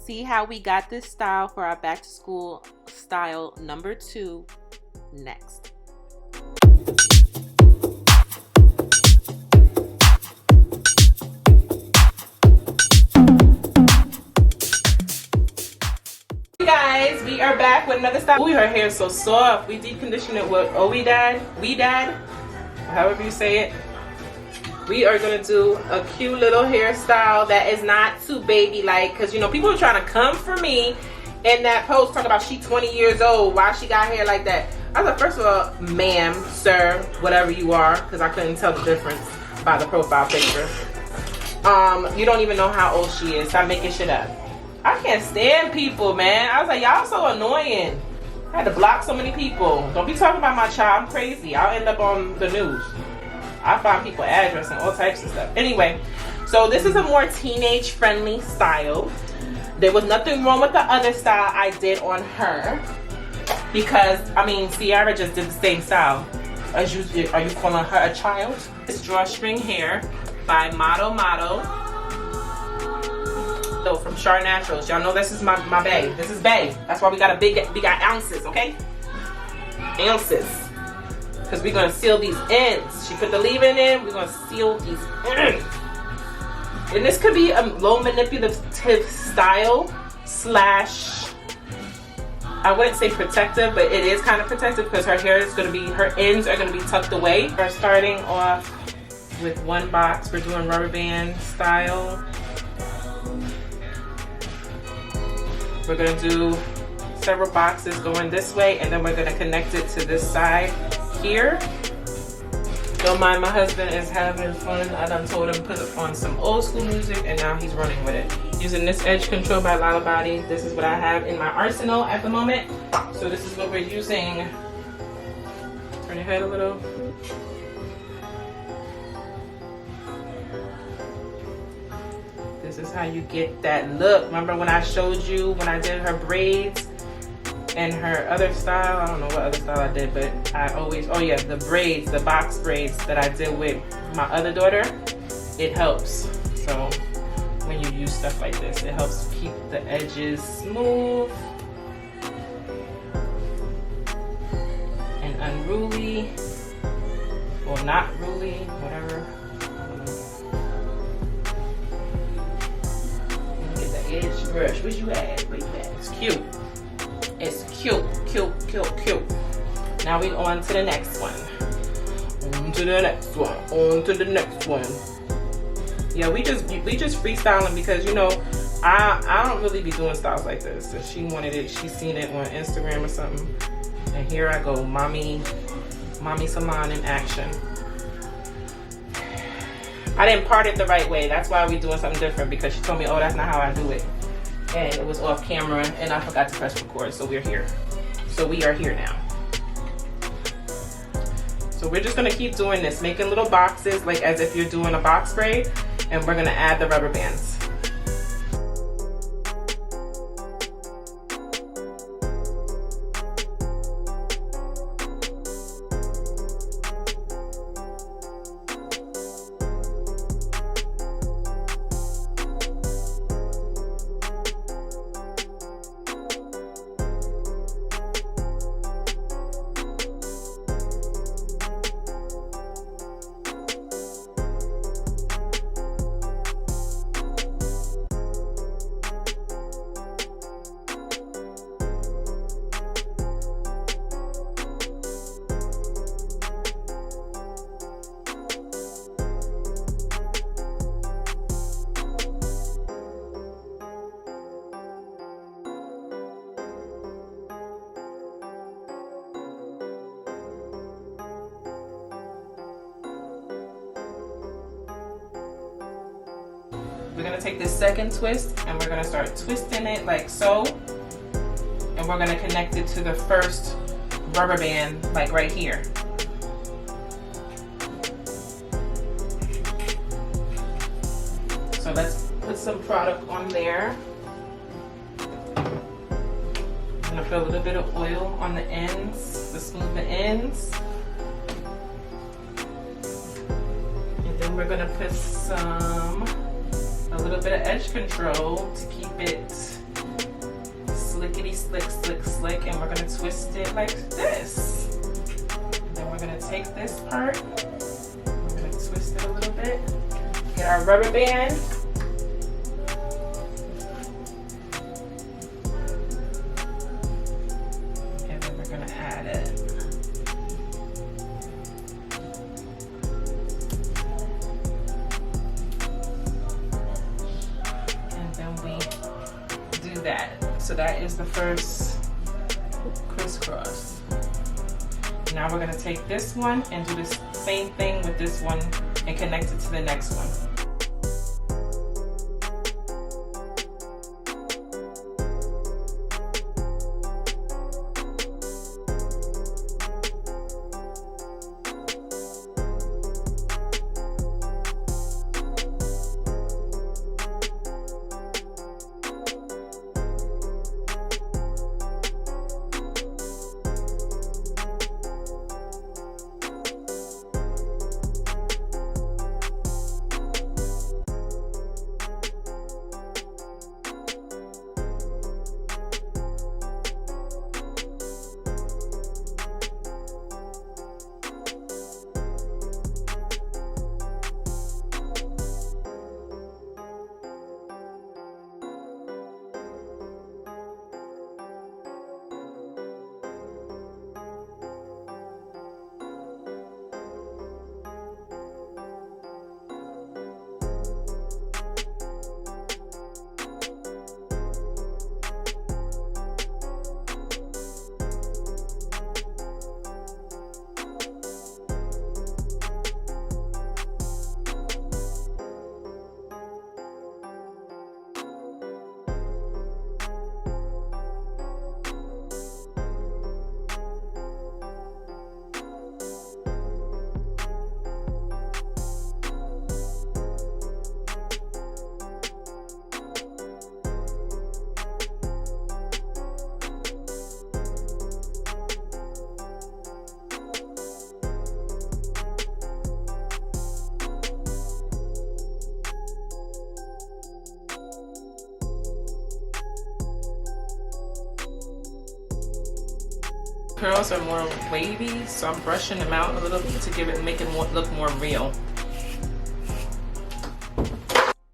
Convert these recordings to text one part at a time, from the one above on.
see how we got this style for our back to school style number 2 next. Hey guys, we are back with another style. Ooh, her hair is so soft. We deep conditioned it with Dad, however you say it. We are gonna do a cute little hairstyle that is not too baby like, because you know people are trying to come for me in that post talking about she 20 years old, why she got hair like that. I was like, first of all, ma'am, sir, whatever you are, because I couldn't tell the difference by the profile picture. You don't even know how old she is. Stop making shit up. I can't stand people, man. I was like, y'all so annoying. I had to block so many people. Don't be talking about my child. I'm crazy. I'll end up on the news. I find people address and all types of stuff. Anyway, so this is a more teenage friendly style. There was nothing wrong with the other style I did on her, because I mean Ciara just did the same style. Are you calling her a child? It's Drawstring hair by Motto. So from Char Naturals. Y'all know this is my bae. This is bae. That's why we got ounces, okay? Ounces. Because we're going to seal these ends. She put the leave-in in. We're going to seal these ends. And this could be a low manipulative style slash, I wouldn't say protective, but it is kind of protective because her hair is going to be, her ends are going to be tucked away. We're starting off with one box. We're doing rubber band style. We're going to do several boxes going this way, and then we're going to connect it to this side here. Don't mind, my husband is having fun. I done told him to put on some old school music, and now he's running with it. Using this edge control by Lottabody. This is what I have in my arsenal at the moment. So this is what we're using. Turn your head a little. This is how you get that look. Remember when I showed you when I did her braids and her other style? I don't know what other style I did, but I always, oh yeah, the braids, the box braids that I did with my other daughter, it helps. So when you use stuff like this, it helps keep the edges smooth and unruly, or not ruly, whatever. Edge brush. Where's you at? Where you at? It's cute. It's cute, cute, cute, cute. Now we on to the next one. On to the next one. On to the next one. Yeah, we just freestyling because you know I don't really be doing styles like this. If she wanted it, she seen it on Instagram or something. And here I go, mommy salon in action. I didn't part it the right way. That's why we're doing something different, because she told me, oh, that's not how I do it. And it was off camera and I forgot to press record, so we're here. So we are here now. So we're just gonna keep doing this, making little boxes like as if you're doing a box braid, and we're gonna add the rubber bands. We're gonna take this second twist and we're gonna start twisting it like so. And we're gonna connect it to the first rubber band, like right here. So let's put some product on there. I'm gonna put a little bit of oil on the ends to smooth the ends. And then we're gonna put a little bit of edge control to keep it slick, slick, slick, and we're gonna twist it like this. And then we're gonna take this part, we're gonna twist it a little bit, get our rubber band. And then we're gonna add it. And then we do that. So that is the first crisscross. Now we're gonna take this one and do the same thing with this one and connect it to the next one. Curls are more wavy, so I'm brushing them out a little bit to make it look more real.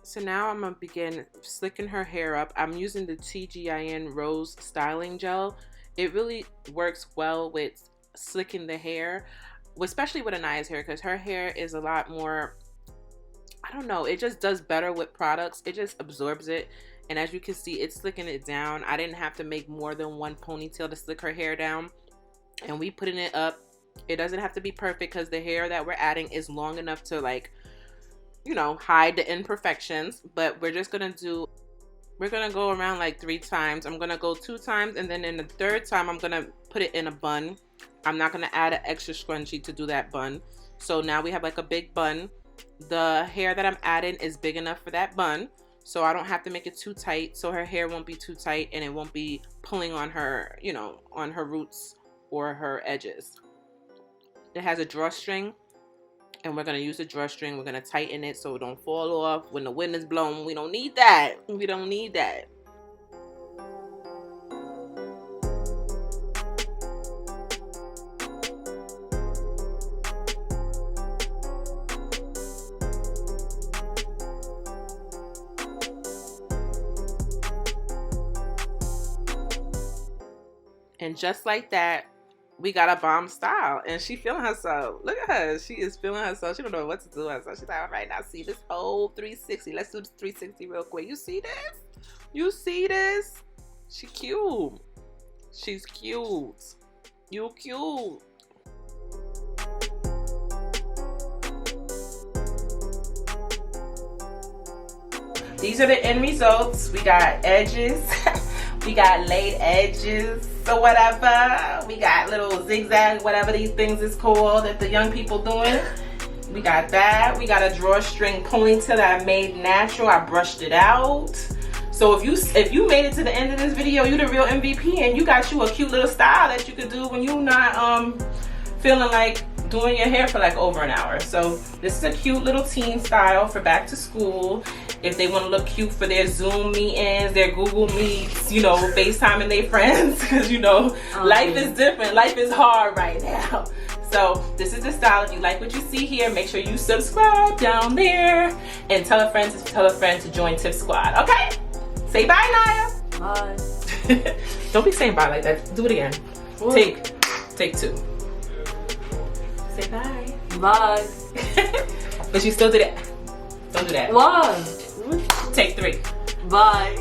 So now I'm gonna begin slicking her hair up. I'm using the TGIN Rose Styling Gel. It really works well with slicking the hair, especially with Anaya's hair, because her hair is a lot more, I don't know, it just does better with products. It just absorbs it. And as you can see, it's slicking it down. I didn't have to make more than one ponytail to slick her hair down. And we putting it up. It doesn't have to be perfect because the hair that we're adding is long enough to, like, you know, hide the imperfections. But we're just gonna go around like 3 times. I'm gonna go 2 times, and then in the 3rd time I'm gonna put it in a bun. I'm not gonna add an extra scrunchie to do that bun. So now we have like a big bun. The hair that I'm adding is big enough for that bun, so I don't have to make it too tight, so her hair won't be too tight and it won't be pulling on her, you know, on her roots or her edges. It has a drawstring, and we're gonna use the drawstring. We're gonna tighten it so it don't fall off when the wind is blowing. We don't need that. We don't need that. And just like that, we got a bomb style, and she feeling herself. Look at her. She is feeling herself. She don't know what to do with herself. She's like, all right, now see this whole 360. Let's do this 360 real quick. You see this? You see this? She cute. She's cute. You cute. These are the end results. We got edges. We got laid edges or whatever. We got little zigzag, whatever these things is called that the young people doing. We got that. We got a drawstring ponytail that I made natural. I brushed it out. So if you made it to the end of this video, you the real MVP, and you got you a cute little style that you could do when you not feeling like doing your hair for like over an hour. So this is a cute little teen style for back to school. if they want to look cute for their Zoom meetings, their Google Meets, you know, FaceTiming their friends, because you know, life is different. Life is hard right now. So this is the style. If you like what you see here, make sure you subscribe down there and tell a friend to join Tip Squad. Okay? Say bye, Naya. Bye. Don't be saying bye like that. Do it again. What? Take 2. Say bye. Bye. But you still did it. Don't do that. Why? Take 3. Bye.